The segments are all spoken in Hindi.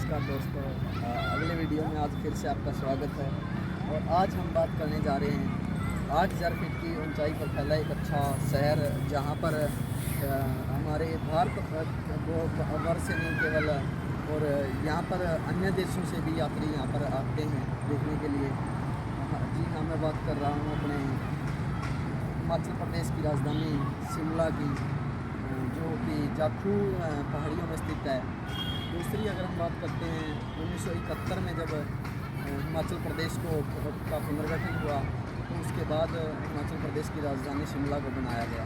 नमस्कार दोस्तों, अगले वीडियो में आज फिर से आपका स्वागत है। और आज हम बात करने जा रहे हैं 8,000 फीट की ऊंचाई पर फैला एक अच्छा शहर, जहां पर हमारे भारत वर्ष से नहीं केवल और यहाँ पर अन्य देशों से भी यात्री यहाँ पर आते हैं देखने के लिए। जी हाँ, मैं बात कर रहा हूँ अपने हिमाचल प्रदेश की राजधानी शिमला की, जो कि जाखू पहाड़ियों में स्थित है। दूसरी अगर हम बात करते हैं 1971 में जब हिमाचल प्रदेश का पुनर्गठन हुआ, तो उसके बाद हिमाचल प्रदेश की राजधानी शिमला को बनाया गया।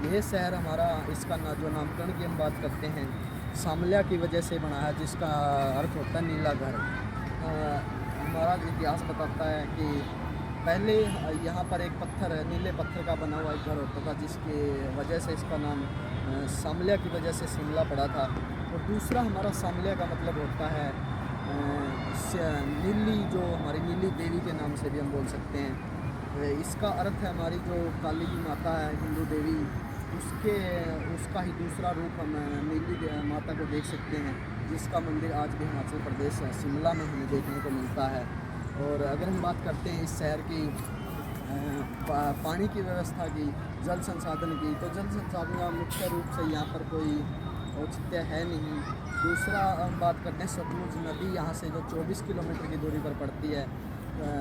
यह शहर हमारा, इसका जो नामकरण की हम बात करते हैं, सामल्या की वजह से बना है, जिसका अर्थ होता है नीला घर। हमारा इतिहास बताता है कि पहले यहाँ पर एक नीले पत्थर का बना हुआ एक घर होता था, जिसके वजह से इसका नाम सामल्या की वजह से शिमला पड़ा था। और दूसरा हमारा सामल्या का मतलब होता है नीली, जो हमारी नीली देवी के नाम से भी हम बोल सकते हैं। इसका अर्थ है हमारी जो काली की माता है, हिंदू देवी, उसका ही दूसरा रूप हम नीली माता को देख सकते हैं, जिसका मंदिर आज भी हिमाचल प्रदेश शिमला में हमें देखने को मिलता है। और अगर हम बात करते हैं इस शहर की पानी की व्यवस्था की, जल संसाधन की, तो जल संसाधन का मुख्य रूप से यहाँ पर कोई औचित्य है नहीं। दूसरा हम बात करते हैं सतलुज नदी, यहाँ से जो 24 किलोमीटर की दूरी पर पड़ती है।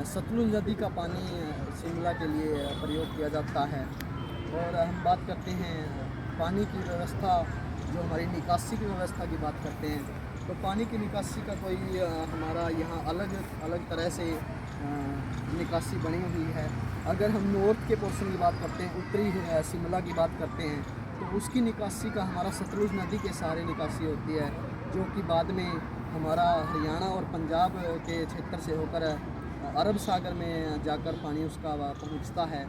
सतलुज नदी का पानी शिमला के लिए प्रयोग किया जाता है। और हम बात करते हैं पानी की व्यवस्था, जो हमारी निकासी की व्यवस्था की बात करते हैं, तो पानी की निकासी का कोई हमारा यहाँ अलग अलग तरह से निकासी बनी हुई है। अगर हम नॉर्थ के पोर्शन की बात करते हैं, उत्तरी शिमला की बात करते हैं, तो उसकी निकासी का हमारा सतलुज नदी के सहारे निकासी होती है, जो कि बाद में हमारा हरियाणा और पंजाब के क्षेत्र से होकर अरब सागर में जाकर पानी उसका पहुंचता है।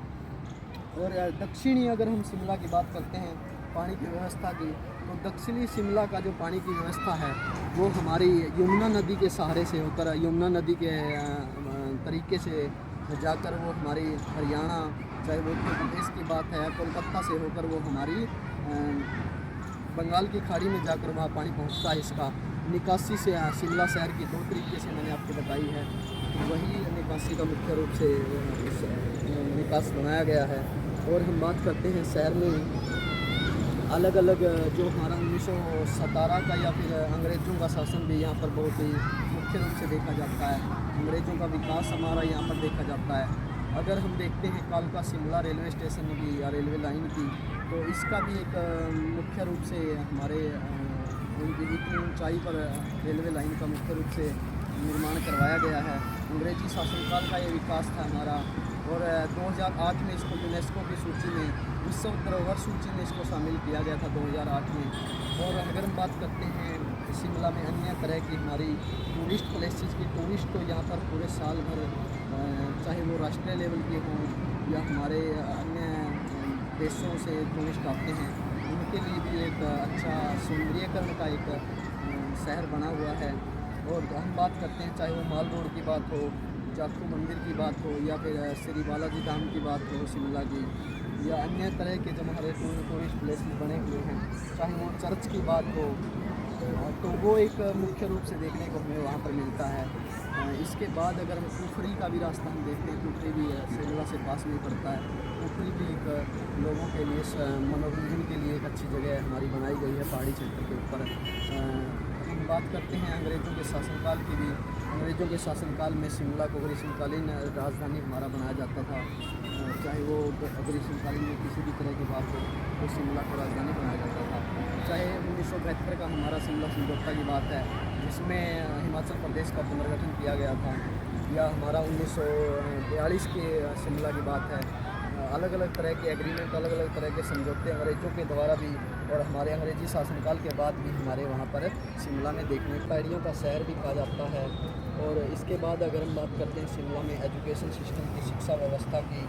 और दक्षिणी अगर हम शिमला की बात करते हैं पानी की व्यवस्था की, तो दक्षिणी शिमला का जो पानी की व्यवस्था है वो हमारी यमुना नदी के सहारे से होकर, यमुना नदी के तरीके से जाकर वो हमारी हरियाणा, चाहे वो उत्तर प्रदेश की बात है, कोलकाता से होकर वो हमारी बंगाल की खाड़ी में जाकर वहाँ पानी पहुँचता है। इसका निकासी से शिमला शहर की 2 तरीके से मैंने आपको बताई है, वही निकासी का मुख्य रूप से निकास बनाया गया है। और हम बात करते हैं शहर में अलग अलग जो हमारा 1917 का या फिर अंग्रेज़ों का शासन भी यहाँ पर बहुत ही मुख्य रूप से देखा जाता है। अंग्रेज़ों का विकास हमारा यहाँ पर देखा जाता है। अगर हम देखते हैं कालका शिमला रेलवे स्टेशन की या रेलवे लाइन की, तो इसका भी एक मुख्य रूप से हमारे इतनी ऊंचाई पर रेलवे लाइन का मुख्य रूप से निर्माण करवाया गया है। अंग्रेजी शासनकाल का ये विकास था हमारा। और 2008 में इसको यूनेस्को की सूची में, विश्व धरोहर सूची में इसको शामिल किया गया था 2008 में। और अगर हम बात करते हैं शिमला में अन्य तरह की हमारी टूरिस्ट प्लेसेस की, टूरिस्ट तो यहाँ पर पूरे साल भर, चाहे वो राष्ट्रीय लेवल के हों या हमारे अन्य देशों से टूरिस्ट आते हैं, उनके लिए भी एक अच्छा सौंदर्यीकरण का एक शहर बना हुआ है। और हम बात करते हैं चाहे वो माल रोड की बात हो, जाखू मंदिर की बात हो, या फिर श्री बालाजी धाम की बात हो शिमला की, या अन्य तरह के जो हमारे टूरिस्ट प्लेसेस बने हुए हैं, चाहे वो चर्च की बात हो, तो वो एक मुख्य रूप से देखने को हमें वहाँ पर मिलता है। इसके बाद अगर हम कुफरी का भी रास्ता हम देखते हैं, कुफरी भी शिमला से पास नहीं पड़ता है। कुफरी भी एक लोगों के लिए मनोरंजन के लिए एक अच्छी जगह हमारी बनाई गई है पहाड़ी क्षेत्र के ऊपर। हम बात करते हैं अंग्रेज़ों के शासनकाल की भी। अंग्रेज़ों के शासनकाल में शिमला को ग्रीष्मकालीन राजधानी हमारा बनाया जाता था। चाहे वो ग्रीष्मकालीन में किसी भी तरह की बात हो, तो शिमला को राजधानी बनाया जाता था। चाहे 1972 का हमारा शिमला समझौता की बात है, जिसमें हिमाचल प्रदेश का पुनर्गठन किया गया था, या हमारा 1942 के शिमला की बात है। अलग अलग तरह के एग्रीमेंट, अलग अलग तरह के समझौते अंग्रेज़ों के द्वारा भी और हमारे अंग्रेजी शासनकाल के बाद भी हमारे वहाँ पर शिमला में देखने, पहाड़ियों का शहर भी कहा जाता है। और इसके बाद अगर हम बात करते हैं शिमला में एजुकेशन सिस्टम की, शिक्षा व्यवस्था की,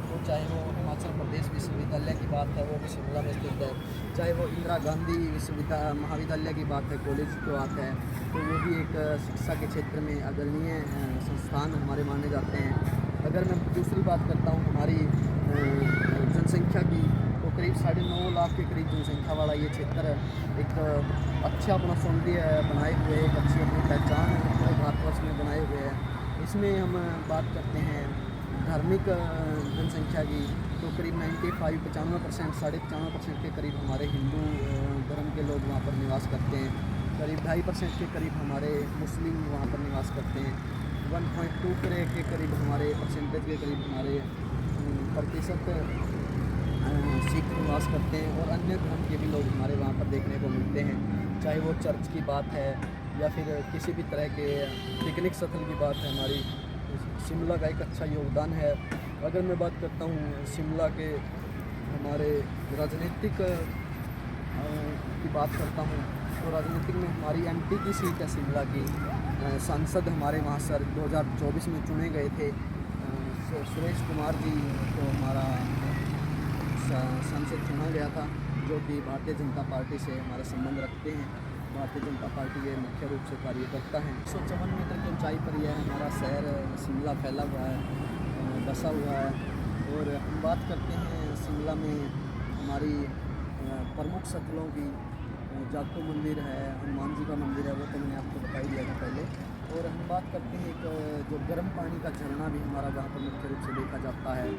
तो चाहे वो हिमाचल प्रदेश विश्वविद्यालय की बात है, वो भी शिमला में स्थित है। चाहे वो इंदिरा गांधी महाविद्यालय की बात है, कॉलेज की बात है, तो वो भी एक शिक्षा के क्षेत्र में अग्रणीय संस्थान हमारे माने जाते हैं। अगर मैं दूसरी बात करता हूँ हमारी जनसंख्या की, तो करीब 9.5 लाख के करीब जनसंख्या वाला ये क्षेत्र एक अच्छा अपना सौंदर्य बनाए हुए, एक अच्छी अपनी पहचान है भारतवर्ष में बनाए हुए है। इसमें हम बात करते हैं धार्मिक जनसंख्या की, तो करीब 95% 95% के करीब हमारे हिंदू धर्म के लोग वहाँ पर निवास करते हैं। करीब 2.5% के करीब हमारे मुस्लिम वहाँ पर निवास करते हैं। 1.2 के करीब हमारे परसेंटेज के करीब हमारे प्रतिशत सिख निवास करते हैं, और अन्य धर्म के भी लोग हमारे वहाँ पर देखने को मिलते हैं। चाहे वो चर्च की बात है या फिर किसी भी तरह के पिकनिक स्थल की बात है, हमारी शिमला का एक अच्छा योगदान है। अगर मैं बात करता हूँ शिमला के हमारे राजनीतिक की बात करता हूँ, तो राजनीतिक में हमारी एमपी की सीट है शिमला की। सांसद हमारे वहाँ सर 2024 में चुने गए थे। सुरेश कुमार जी को हमारा सांसद चुना गया था, जो कि भारतीय जनता पार्टी से हमारे संबंध रखते हैं। भारतीय जनता पार्टी के मुख्य रूप से कार्यकर्ता हैं। 154 मीटर की ऊंचाई पर यह हमारा शहर शिमला फैला हुआ है, बसा हुआ है। और हम बात करते हैं शिमला में हमारी प्रमुख स्थलों की, जाखू मंदिर है, हनुमान जी का मंदिर है, वो तो मैंने आपको बता ही दिया था पहले। और हम बात करते हैं एक जो गर्म पानी का झरना भी हमारा वहाँ पर मुख्य रूप से देखा जाता है,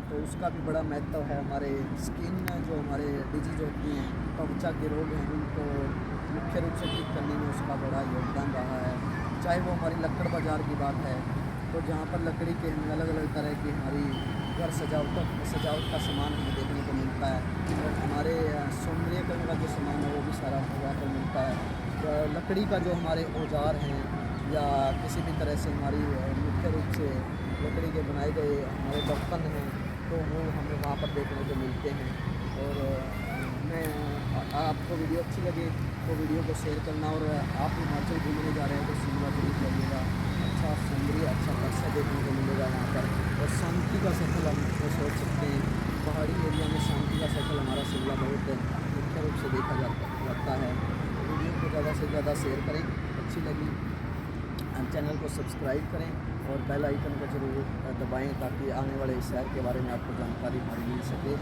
तो उसका भी बड़ा महत्व है। हमारे स्किन जो हमारे डिजीज होती हैं, त्वचा के रोग हैं, उनको मुख्य रूप से ठीक करने में उसका बड़ा योगदान रहा है। चाहे वो हमारी लक्कड़ बाज़ार की बात है, तो जहाँ पर लकड़ी के हमें अलग अलग तरह की हमारी घर सजावट का सामान हमें देखने को मिलता है, और हमारे सौंदर्यकरण का जो सामान है वो भी सारा वहाँ पर मिलता है। तो लकड़ी का जो हमारे औजार हैं या किसी भी तरह से हमारी मुख्य रूप से लकड़ी के बनाए गए हमारे बर्तन हैं, तो वो हमें वहाँ पर देखने को मिलते हैं। और मैं आपको वीडियो अच्छी लगे तो वीडियो को शेयर करना, और आप हिमाचल घूमने जा रहे हैं तो शिमला जरूर जाइएगा। अच्छा सौंदर्य, अच्छा दृश्य देखने को मिलेगा वहाँ पर, और शांति का सफल हम सोच सकते हैं। पहाड़ी एरिया में शांति का सफल हमारा शिमला बहुत मुख्य रूप से देखा जाता है। वीडियो को ज़्यादा से ज़्यादा शेयर करें, अच्छी लगी चैनल को सब्सक्राइब करें और बेल आइकन को ज़रूर दबाएं, ताकि आने वाले शहर के बारे में आपको जानकारी मिल सके।